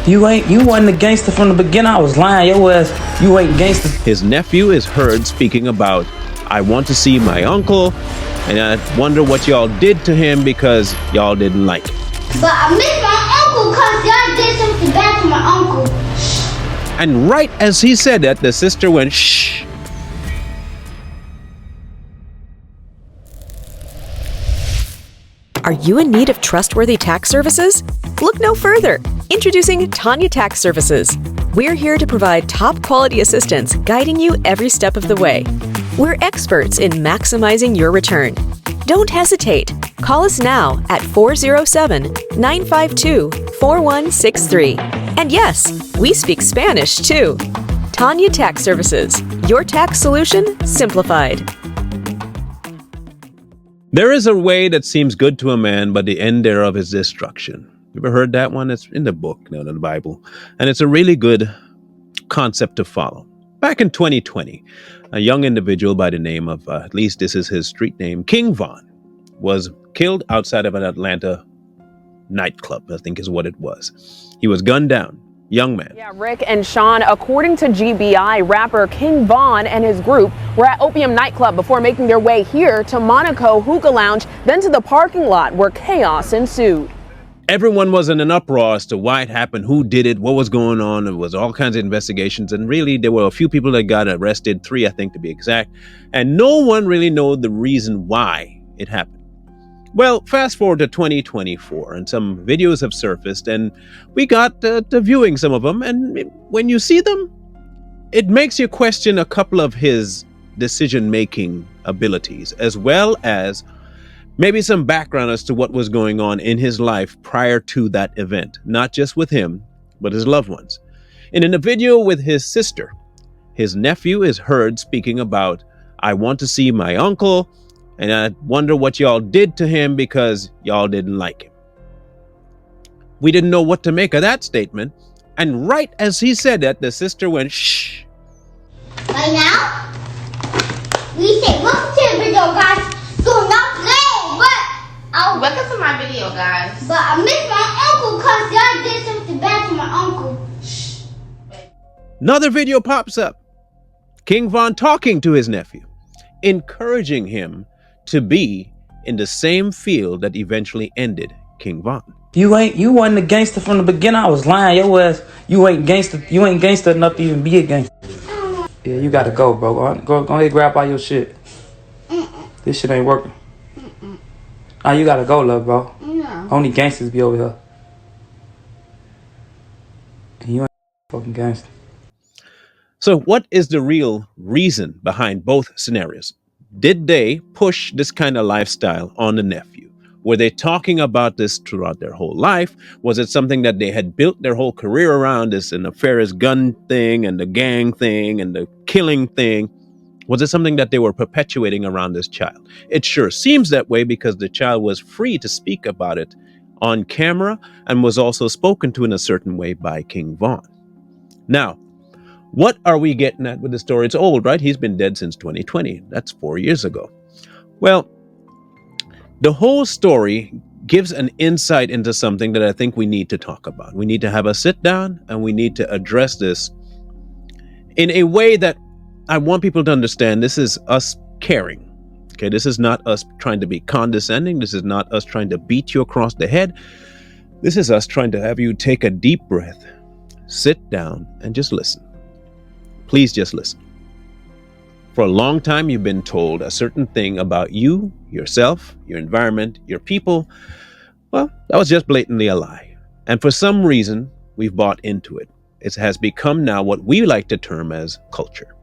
You wasn't a gangster from the beginning. I was lying. Your ass, you ain't gangster. His nephew is heard speaking about, I want to see my uncle, and I wonder what y'all did to him because y'all didn't like it. But I miss my uncle because y'all did something bad to my uncle. And right as he said that, the sister went, shh. Are you in need of trustworthy tax services? Look no further. Introducing Tanya Tax Services. We're here to provide top-quality assistance, guiding you every step of the way. We're experts in maximizing your return. Don't hesitate. Call us now at 407-952-4163. And yes, we speak Spanish too. Tanya Tax Services. Your tax solution simplified. There is a way that seems good to a man, but the end thereof is destruction. You ever heard that one? It's in the book, in the Bible. And it's a really good concept to follow. Back in 2020, a young individual by the name of, at least this is his street name, King Von, was killed outside of an Atlanta nightclub, I think is what it was. He was gunned down. Young man. Yeah, Rick and Sean, according to GBI, rapper King Von and his group were at Opium nightclub before making their way here to Monaco Hookah Lounge, then to the parking lot where chaos ensued. Everyone was in an uproar as to why it happened, who did it, what was going on. There was all kinds of investigations, and really there were a few people that got arrested, 3 I think to be exact, and no one really knew the reason why it happened. Well, fast forward to 2024, and some videos have surfaced, and we got to viewing some of them, and when you see them, it makes you question a couple of his decision-making abilities, as well as maybe some background as to what was going on in his life prior to that event, not just with him, but his loved ones. And in a video with his sister, his nephew is heard speaking about, I want to see my uncle, and I wonder what y'all did to him because y'all didn't like him. We didn't know what to make of that statement. And right as he said that, the sister went, shh. Right now, we say, welcome to the video, guys. So not today, welcome to my video, guys. But I miss my uncle because y'all did something bad to my uncle. Shh. Another video pops up. King Von talking to his nephew, encouraging him to be in the same field that eventually ended King Von. You wasn't a gangster from the beginning. I was lying. Your ass, you ain't gangster enough to even be a gangster. Yeah, you gotta go, bro. Go ahead, grab all your shit. This shit ain't working. You gotta go, love, bro. Yeah. Only gangsters be over here. And you ain't a fucking gangster. So what is the real reason behind both scenarios? Did they push this kind of lifestyle on the nephew? Were they talking about this throughout their whole life? Was it something that they had built their whole career around, this nefarious gun thing and the gang thing and the killing thing? Was it something that they were perpetuating around this child? It sure seems that way because the child was free to speak about it on camera and was also spoken to in a certain way by King Von. Now, what are we getting at with the story? It's old, right? He's been dead since 2020. That's 4 years ago. Well, the whole story gives an insight into something that I think we need to talk about. We need to have a sit down and we need to address this in a way that I want people to understand. This is us caring. Okay, this is not us trying to be condescending. This is not us trying to beat you across the head. This is us trying to have you take a deep breath, sit down, and just listen. Please just listen. For a long time, you've been told a certain thing about you, yourself, your environment, your people. Well, that was just blatantly a lie. And for some reason, we've bought into it. It has become now what we like to term as culture.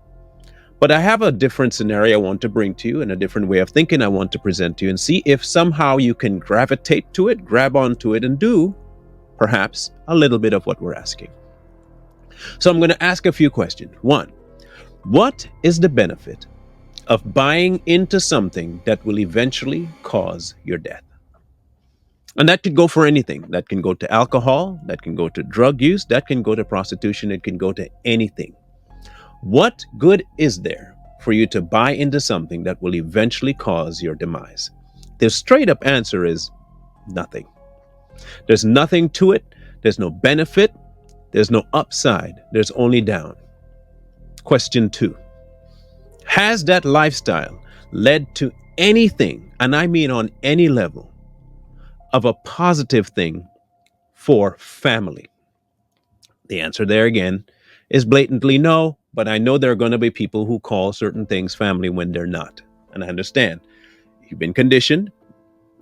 But I have a different scenario I want to bring to you and a different way of thinking I want to present to you and see if somehow you can gravitate to it, grab onto it, and do perhaps a little bit of what we're asking. So I'm going to ask a few questions. 1, what is the benefit of buying into something that will eventually cause your death? And that could go for anything. That can go to alcohol, that can go to drug use, that can go to prostitution, it can go to anything. What good is there for you to buy into something that will eventually cause your demise? The straight up answer is nothing. There's nothing to it. There's no benefit. There's no upside. There's only down. Question 2. Has that lifestyle led to anything, and I mean on any level, of a positive thing for family? The answer there again is blatantly no, but I know there are going to be people who call certain things family when they're not. And I understand. You've been conditioned,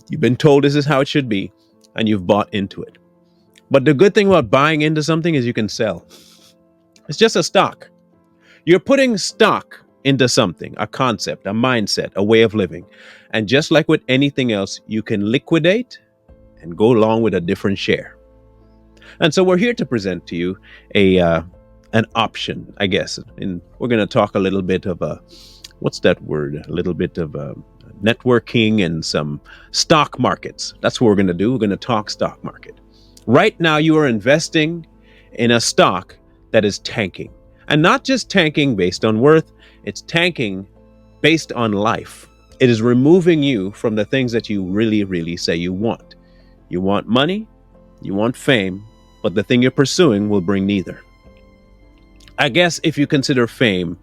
you've been told this is how it should be, and you've bought into it. But the good thing about buying into something is you can sell. It's just a stock. You're putting stock into something, a concept, a mindset, a way of living. And just like with anything else, you can liquidate and go along with a different share. And so we're here to present to you an option, I guess. And we're going to talk a little bit of what's that word? A little bit of networking and some stock markets. That's what we're going to do. We're going to talk stock market. Right now, you are investing in a stock that is tanking. And not just tanking based on worth, it's tanking based on life. It is removing you from the things that you really, really say you want. You want money, you want fame, but the thing you're pursuing will bring neither. I guess if you consider fame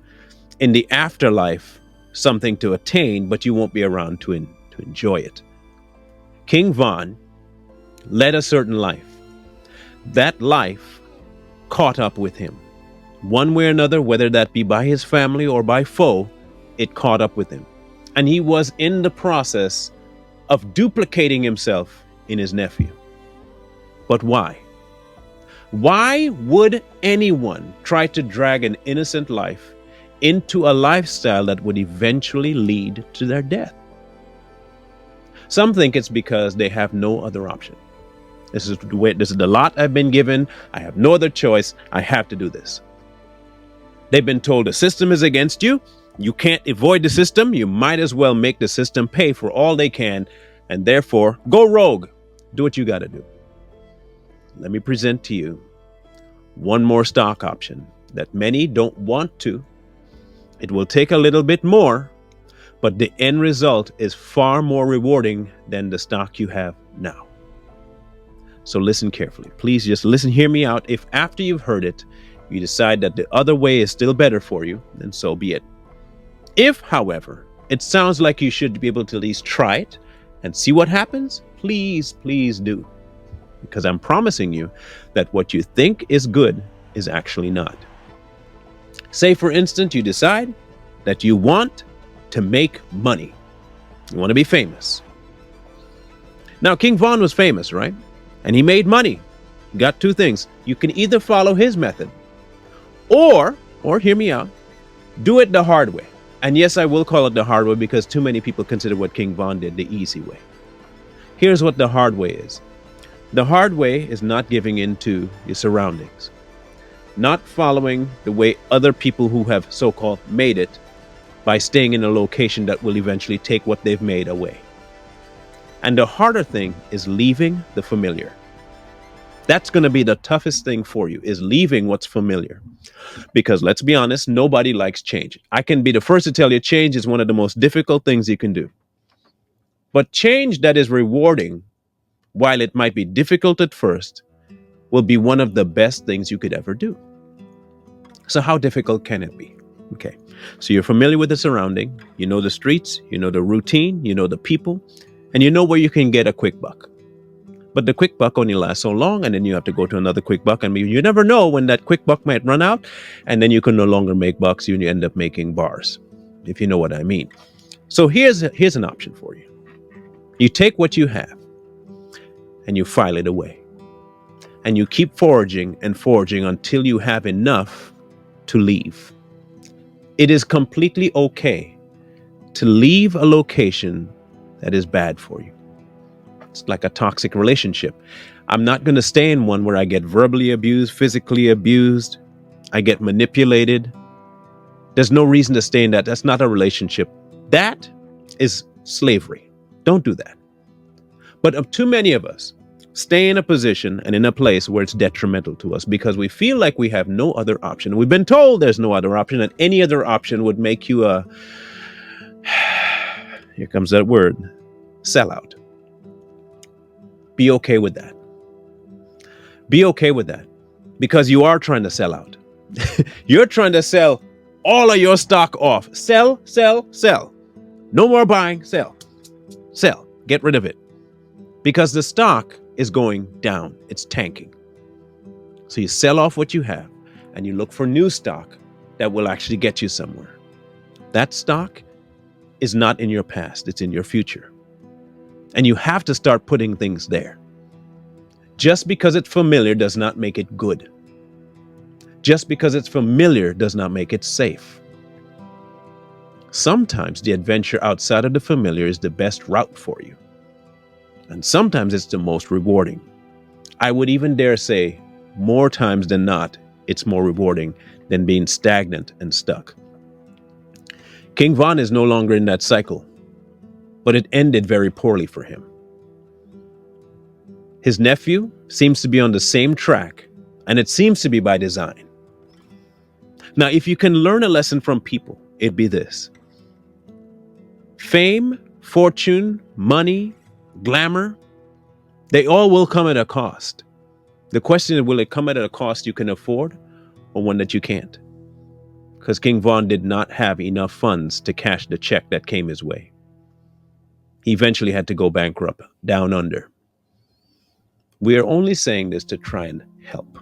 in the afterlife something to attain, but you won't be around to enjoy it. King Von led a certain life. That life caught up with him. One way or another, whether that be by his family or by foe, it caught up with him. And he was in the process of duplicating himself in his nephew. But why? Why would anyone try to drag an innocent life into a lifestyle that would eventually lead to their death? Some think it's because they have no other option. This is the lot I've been given. I have no other choice. I have to do this. They've been told the system is against you. You can't avoid the system. You might as well make the system pay for all they can, and therefore go rogue. Do what you got to do. Let me present to you one more stock option that many don't want to. It will take a little bit more, but the end result is far more rewarding than the stock you have now. So listen carefully. Please just listen, hear me out. If after you've heard it, you decide that the other way is still better for you, then so be it. If, however, it sounds like you should be able to at least try it and see what happens, please do. Because I'm promising you that what you think is good is actually not. Say, for instance, you decide that you want to make money. You want to be famous. Now, King Von was famous, right? And he made money. Got two things. You can either follow his method or hear me out, do it the hard way. And yes, I will call it the hard way because too many people consider what King Von did the easy way. Here's what the hard way is. The hard way is not giving in to your surroundings, not following the way other people who have so-called made it by staying in a location that will eventually take what they've made away. And the harder thing is leaving the familiar. That's going to be the toughest thing for you, is leaving what's familiar. Because let's be honest, nobody likes change. I can be the first to tell you change is one of the most difficult things you can do. But change that is rewarding, while it might be difficult at first, will be one of the best things you could ever do. So how difficult can it be? Okay, so you're familiar with the surrounding, you know the streets, you know the routine, you know the people, and you know where you can get a quick buck. But the quick buck only lasts so long, and then you have to go to another quick buck, and you never know when that quick buck might run out, and then you can no longer make bucks, you end up making bars, if you know what I mean. So here's an option for you. You take what you have, and you file it away. And you keep foraging and foraging until you have enough to leave. It is completely okay to leave a location that is bad for you. It's like a toxic relationship. I'm not going to stay in one where I get verbally abused, physically abused, I get manipulated. There's no reason to stay in that. That's not a relationship. That is slavery. Don't do that. But too many of us stay in a position and in a place where it's detrimental to us because we feel like we have no other option. We've been told there's no other option, and any other option would make you a, here comes that word, sellout. Be okay with that. Be okay with that. because you are trying to sell out. You're trying to sell all of your stock off. Sell, sell, sell. No more buying, sell. Sell. Get rid of it. Because the stock is going down. It's tanking. So you sell off what you have and you look for new stock that will actually get you somewhere. That stock is not in your past. It's in your future. And you have to start putting things there. Just because it's familiar does not make it good. Just because it's familiar does not make it safe. Sometimes the adventure outside of the familiar is the best route for you. And sometimes it's the most rewarding. I would even dare say, more times than not, it's more rewarding than being stagnant and stuck. King Von is no longer in that cycle, but it ended very poorly for him. His nephew seems to be on the same track, and it seems to be by design. Now, if you can learn a lesson from people, it'd be this. Fame, fortune, money, glamour, they all will come at a cost. The question is, will it come at a cost you can afford or one that you can't? Because King Von did not have enough funds to cash the check that came his way. He eventually had to go bankrupt, down under. We are only saying this to try and help.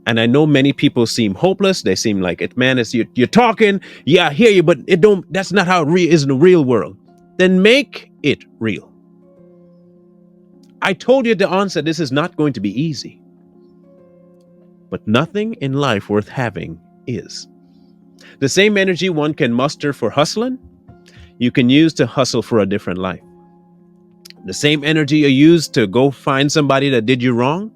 And I know many people seem hopeless. They seem like, you're talking, yeah, I hear you, but that's not how it is in the real world. Then make it real. I told you at the onset, this is not going to be easy. But nothing in life worth having is. The same energy one can muster for hustling, you can use to hustle for a different life. The same energy you use to go find somebody that did you wrong,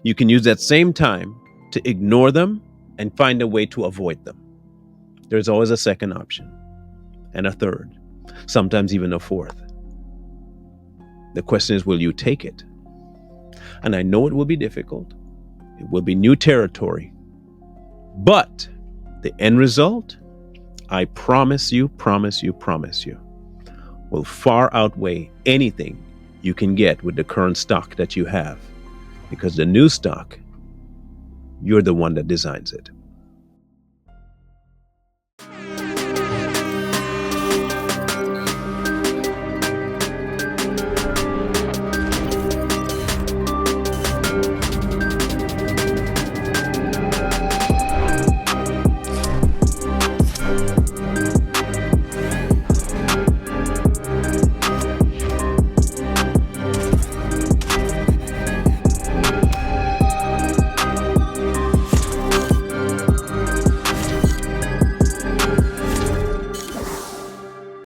you can use that same time to ignore them and find a way to avoid them. There's always a second option, and a third, sometimes even a fourth. The question is, will you take it? And I know it will be difficult. It will be new territory. But the end result, I promise you, will far outweigh anything you can get with the current stock that you have. Because the new stock, you're the one that designs it.